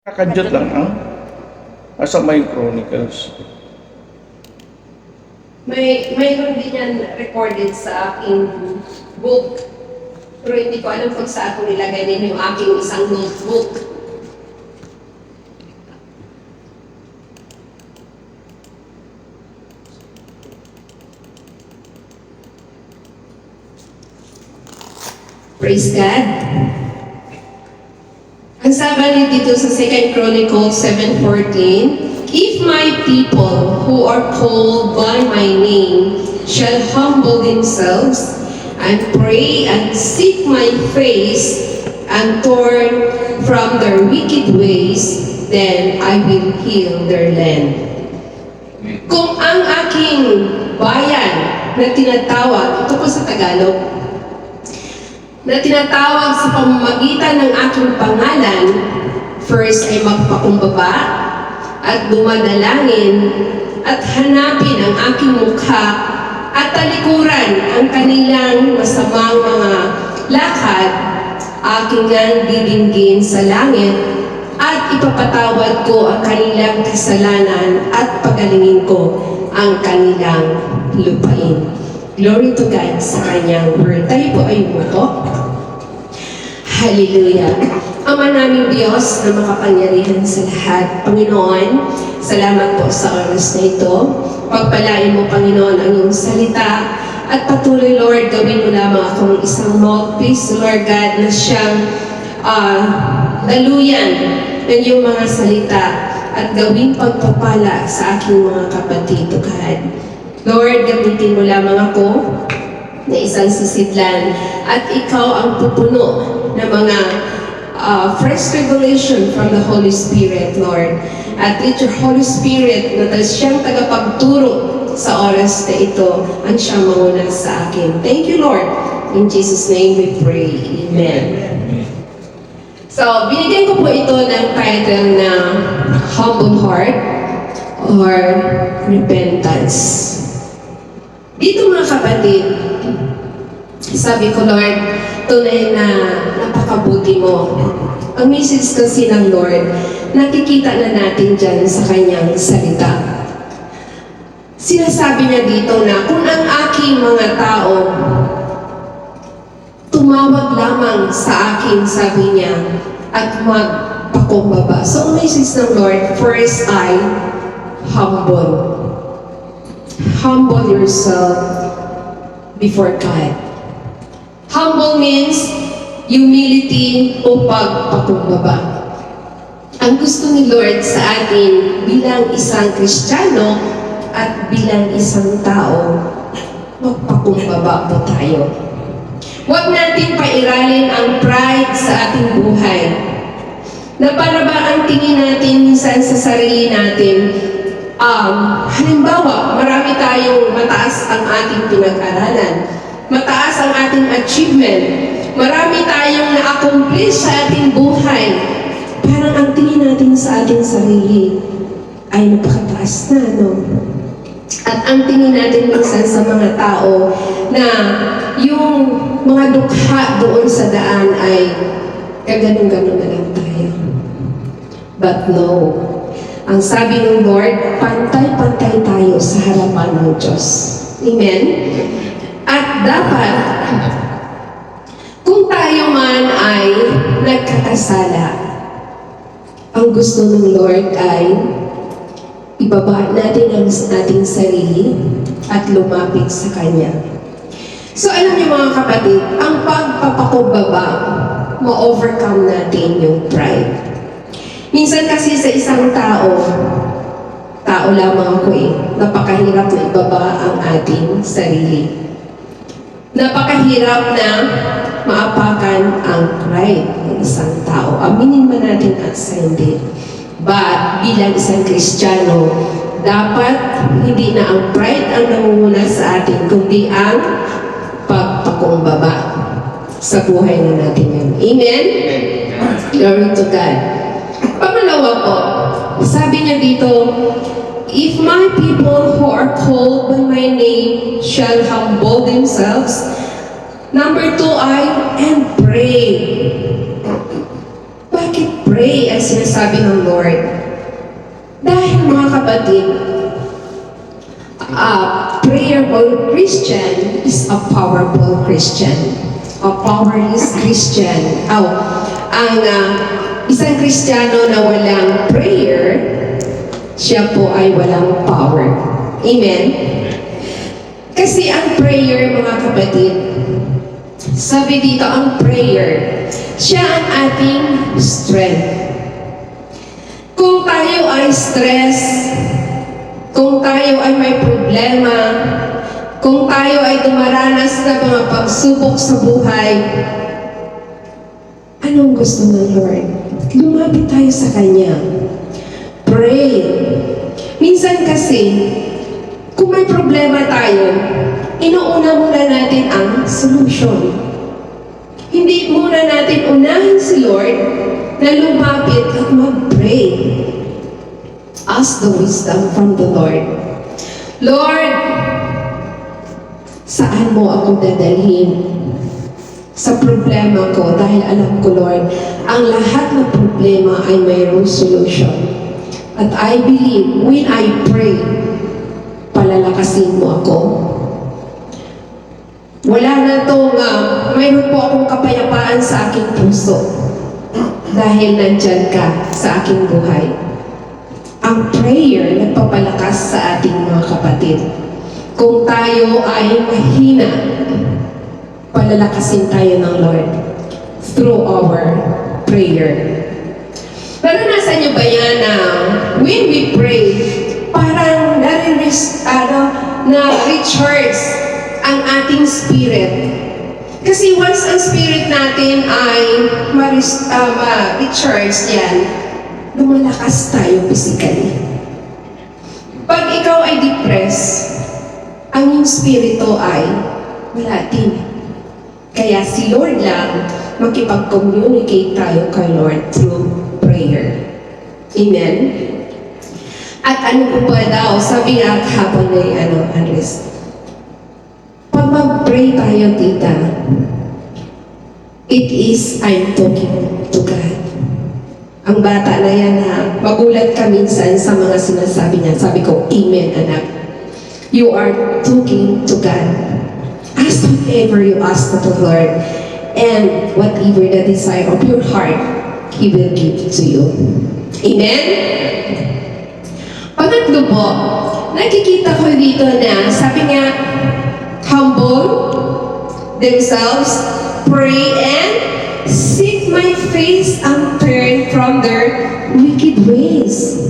Kakadyot lang ang nasa may Chronicles. Mayroon din yan recorded sa aking book. Pero hindi ko alam kung saan ko nilagay din yung aking isang notebook. Praise God. Ang sabi dito sa 2 Chronicles 7:14, "If my people who are called by my name shall humble themselves and pray and seek my face and turn from their wicked ways, then I will heal their land." Kung ang aking bayan na tinatawag, ito po sa Tagalog, na tinatawag sa pamamagitan ng aking pangalan, first ay magpakumbaba at dumadalangin at hanapin ang aking mukha at talikuran ang kanilang masamang mga lakad, aking ngang didinggin sa langit at ipapatawad ko ang kanilang kasalanan at pagalingin ko ang kanilang lupain. Glory to God sa kanyang word. Tayo po ay umupo. Hallelujah. Ama naming Diyos na makapangyarihan sa lahat. Panginoon, salamat po sa oras na ito. Pagpalain mo, Panginoon, ang iyong salita. At patuloy, Lord, gawin mo lamang akong isang mouthpiece, Lord God, na siyang daluyan ng iyong mga salita at gawin pagpapala sa aking mga kapatid, God. Lord, gamitin mo lamang ako na isang sisidlan at ikaw ang pupuno ng mga fresh revelation from the Holy Spirit, Lord. At let your Holy Spirit na siyang tagapagturo sa oras na ito ang siyang manguna sa akin. Thank you, Lord. In Jesus' name we pray. Amen. So, binigyan ko po ito ng title na Humble Heart or Repentance. Dito mga kapatid, sabi ko, Lord, tunay na napakabuti mo. Ang message kasi ng Lord, nakikita na natin dyan sa kanyang salita. Sinasabi niya dito na kung ang aking mga tao tumawag lamang sa akin, sabi niya, at magpakumbaba. So ang message ng Lord, first I humble. Humble yourself before God. Humble means humility o pagpakumbaba. Ang gusto ni Lord sa atin bilang isang Kristiyano at bilang isang tao, magpakumbaba po tayo. Huwag natin pairalin ang pride sa ating buhay. Na para ba ang tingin natin minsan sa sarili natin, halimbawa, marami tayong mataas ang ating pinag-aralan, mataas ang ating achievement, marami tayong na-accomplish sa ating buhay. Parang ang tingin natin sa ating sarili ay napakataas na, no? At ang tingin natin minsan sa mga tao na yung mga dukha doon sa daan ay kaganon-ganon na lang tayo. But no. Ang sabi ng Lord, pantay-pantay tayo sa harapan ng Diyos. Amen? At dapat, kung tayo man ay nagkakasala, ang gusto ng Lord ay ibaba natin ang ating sarili at lumapit sa Kanya. So alam niyo mga kapatid, ang pagpapakumbaba, ma-overcome natin yung pride. Minsan kasi sa isang tao lamang ako napakahirap na ibaba ang ating sarili. Napakahirap na maapakan ang pride ng isang tao. Aminin man natin at sa hindi. But bilang isang Kristiyano, dapat hindi na ang pride ang nangunguna sa atin, kundi ang pagpakumbaba sa buhay na natin yun. Amen? Glory to God. Pangalawa po, sabi niya dito, if my people who are called by my name shall humble themselves, number 2 and pray. Bakit pray? pray ang sinasabi ng Lord. Dahil mga kapatid, a prayerful Christian is a powerful Christian. A powerless Christian. Ang isang Kristiyano na walang prayer, siya po ay walang power. Amen? Kasi ang prayer, mga kapatid, sabi dito, ang prayer, siya ang ating strength. Kung tayo ay stress, kung tayo ay may problema, kung tayo ay dumaranas ng mga pagsubok sa buhay, anong gusto ng Lord? Lumapit tayo sa Kanya. Pray. Minsan kasi, kung may problema tayo, inuuna muna natin ang solution. Hindi muna natin unahin si Lord na lumapit at mag-pray. Ask the wisdom from the Lord. Lord, saan mo ako dadalhin sa problema ko? Dahil alam ko, Lord, ang lahat ng problema ay mayroong solution. At I believe, when I pray, palalakasin mo ako. Wala na itong, mayroon po akong kapayapaan sa aking puso. Dahil nandyan ka sa aking buhay. Ang prayer nagpapalakas sa ating mga kapatid. Kung tayo ay mahina, palalakasin tayo ng Lord through our prayer. Naranasan niyo ba yan na when we pray, parang na-recharge ang ating spirit? Kasi once ang spirit natin ay ma-recharge yan, lumalakas tayo physically. Pag ikaw ay depressed, ang iyong spirito ay wala din. Kaya si Lord lang, makipag-communicate tayo kay Lord through prayer. Amen? At ano po ba daw, sabi nga kahapon ni Andres, pag mag-pray tayo, tita, it is I'm talking to God. Ang bata na yan magulat ka minsan sa mga sinasabi niya. Sabi ko, Amen, anak. You are talking to God. Ask whatever you ask of the Lord, and whatever the desire of your heart, He will give to you. Amen? Pangatlo po, nakikita ko dito na, sabi nga, humble themselves, pray, and seek my face and turn from their wicked ways.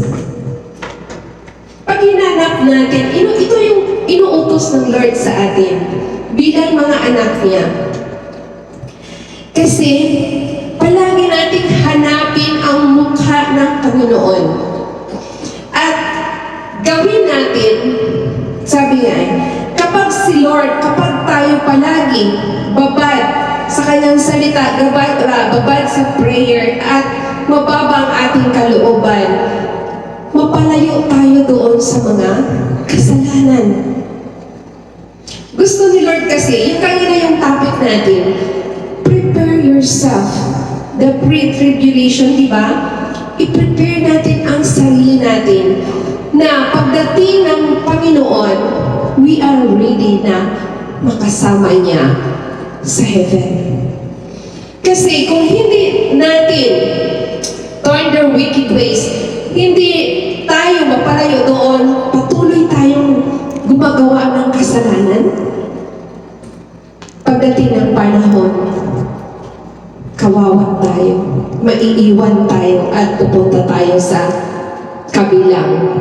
Pag hinanap natin, ito yung inuutos ng Lord sa atin bilang mga anak niya. Kasi palagi nating hanapin ang mukha ng Panginoon. At gawin natin, sabi nga, kapag si Lord, kapag tayo palagi babad sa kanyang salita, babad sa prayer, at mababa ang ating kalooban, mapalayo tayo doon sa mga kasalanan. Gusto ni Lord kasi, yung kanina yung topic natin, prepare yourself. The pre-tribulation, di ba? I-prepare natin ang sarili natin na pagdating ng Panginoon, we are ready na makasama niya sa heaven. Kasi kung hindi natin turn their wicked ways, hindi tayo mapalayo doon, patuloy tayong gumagawa ng kasalanan, pagdating ng panahon, kawawa tayo, maiiwan tayo, at pupunta tayo sa kabilang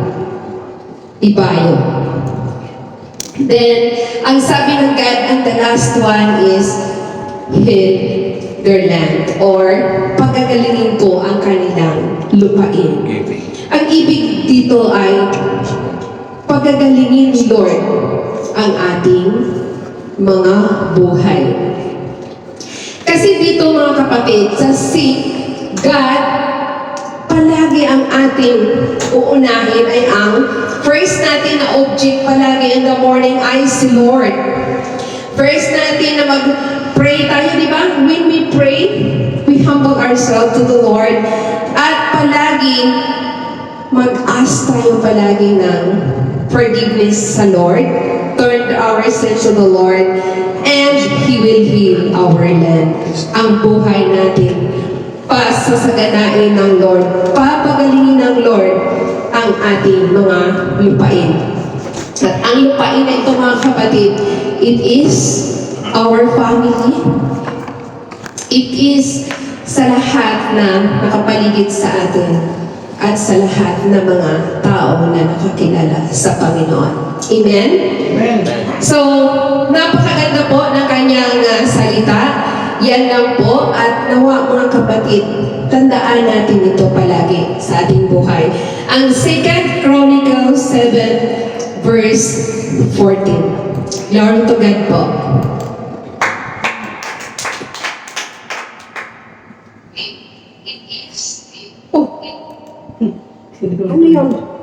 ibayo. Then, ang sabi ng God, and the last one is, heal their land, or pagagalingin ko ang kanilang lupain. Ang ibig dito ay pagagalingin ni Lord ang ating mga buhay. Kasi dito mga kapatid, sa seek God, palagi ang ating uunahin ay ang first natin na object palagi in the morning ay si Lord. First natin na mag-pray tayo, di ba? When we pray, we humble ourselves to the Lord. At palagi, mag-ask tayo palagi ng forgiveness sa Lord. Turn our sins to the Lord, and He will heal our land. Ang buhay natin, pasasaganain ng Lord, papagalingin ng Lord ang ating mga lupain. At ang lupain na ito, mga kapatid, it is our family. It is sa lahat na nakapaligid sa atin at sa lahat ng mga tao na nakakilala sa Panginoon. Amen? Amen. So, napakaganda po ng kanyang salita. Yan lang po. At nawa mga kapatid, tandaan natin ito palagi sa ating buhay. Ang 2 Chronicles 7 verse 14. Glory to God po. Oh. Ano yun?